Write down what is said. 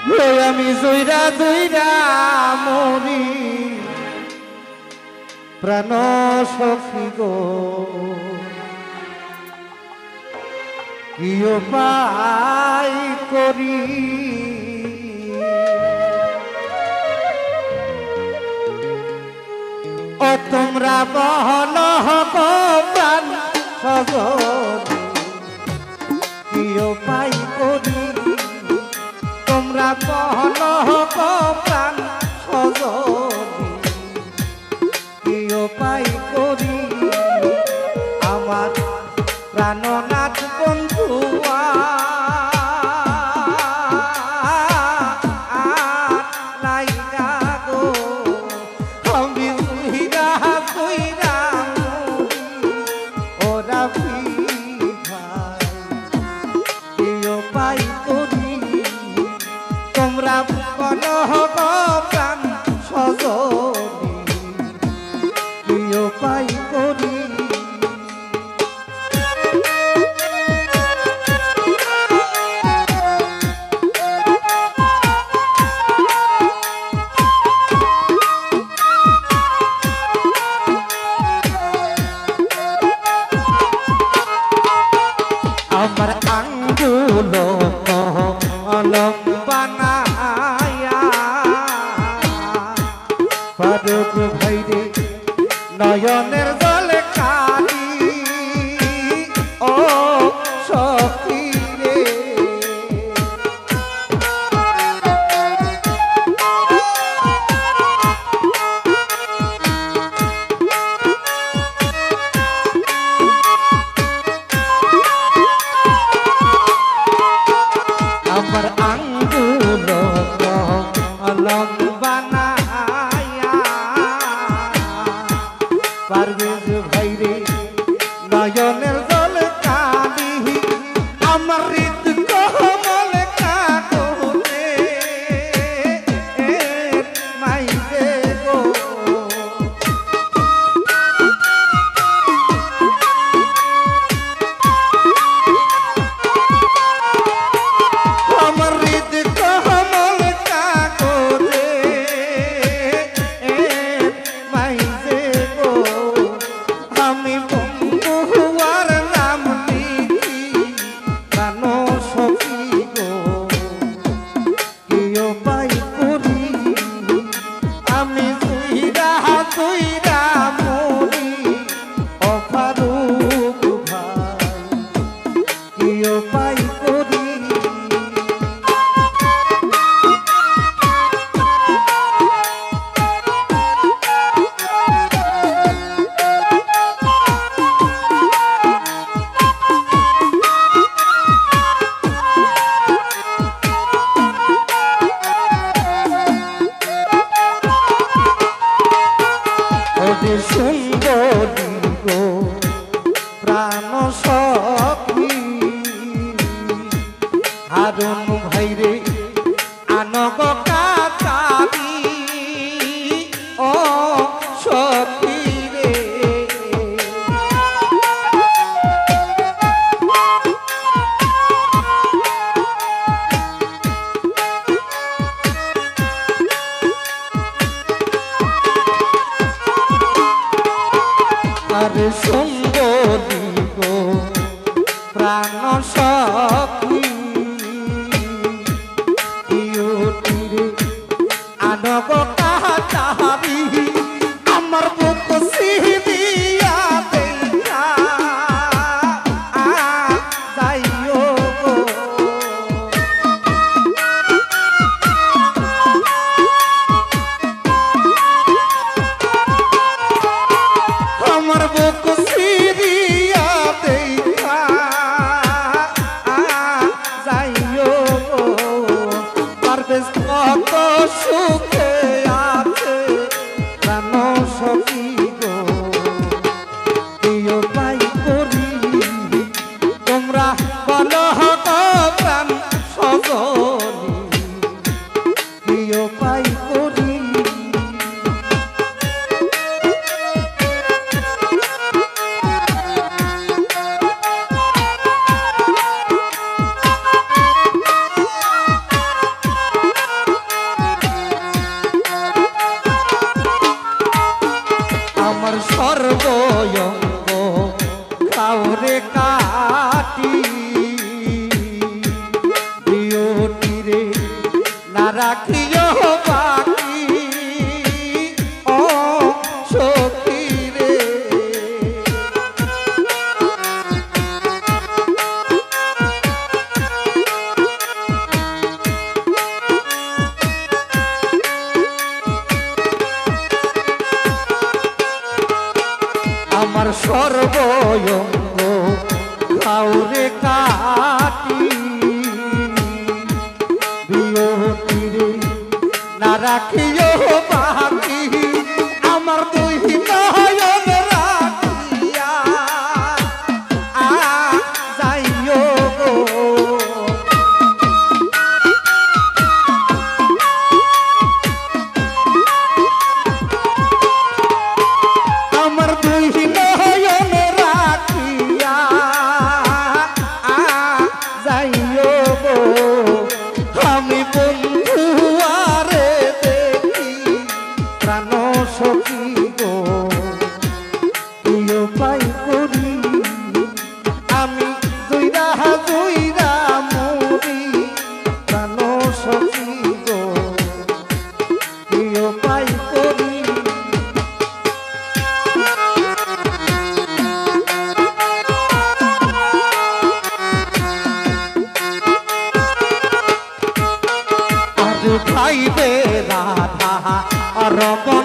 আমি জইরা জইরা মরি প্রাণ সখী গো কি উপায় করি ও তোমরা বহল প্রাণ সজনী কি উপায় করি তোমরা বহল প্রাণ সজনী কি উপায় করি আমার প্রাণনাথ বন্ধু তোমরা বলো প্রাণ সজনী কি উপায় করি আমার আঙ্গুল কলম বানায়া ফারুক ভাইরে নয়নের জলে কালি ও সখী রে আমার আঙ্গুল কলম বানায়া পারভেজ ভাইরে নয়নের জল কালি আমার হৃদ কমল কাকরে মাইরে গো আমার হৃদ কমল কাকরে মাইরে গো আমি বন্ধুয়ার নাম লিখি প্রাণ সখী গো কি উপায় করি আমি জুইরা জুইরা মরি ও ফারুক ভাই কি উপায় করি ওরে সুন্দরী গো প্রাণ সখী হারুন ভাইরে আনগ কাতারি ও সখী রে আরে সুন্দরী গো প্রাণ সখী তীরে আনব কাহারি আমার বুক সিদিয়া দেখা যাইও গো আমার বুক সিদিয়া দেখা যাইও গো পারভেজ কত সুখে আছে প্রাণ সখী গো কি উপায় করি তোমরা বলো প্রাণ সজনী কি উপায় করি আমার সর্বয়ঙ্গ কাউরে কাটি প্রিয়টিরে না রাখিও বাকি ও সখী রে। আমার সর্বয়ঙ্গ কাউরে কাটি বিয়তিরে না রাখিও বাকি আমার দুই নয়ন রাখিয়া যাইও গো। আমার দুই নয়ন রাখিয়া যাইও গো আমি বন্ধু আরে দেখি প্রাণ সখী গো প্রিয় পাই করি আমি জুইরা জুইরা মরি প্রাণ সখী গো প্রিয় পাই করি। খাইবে রাধা রমন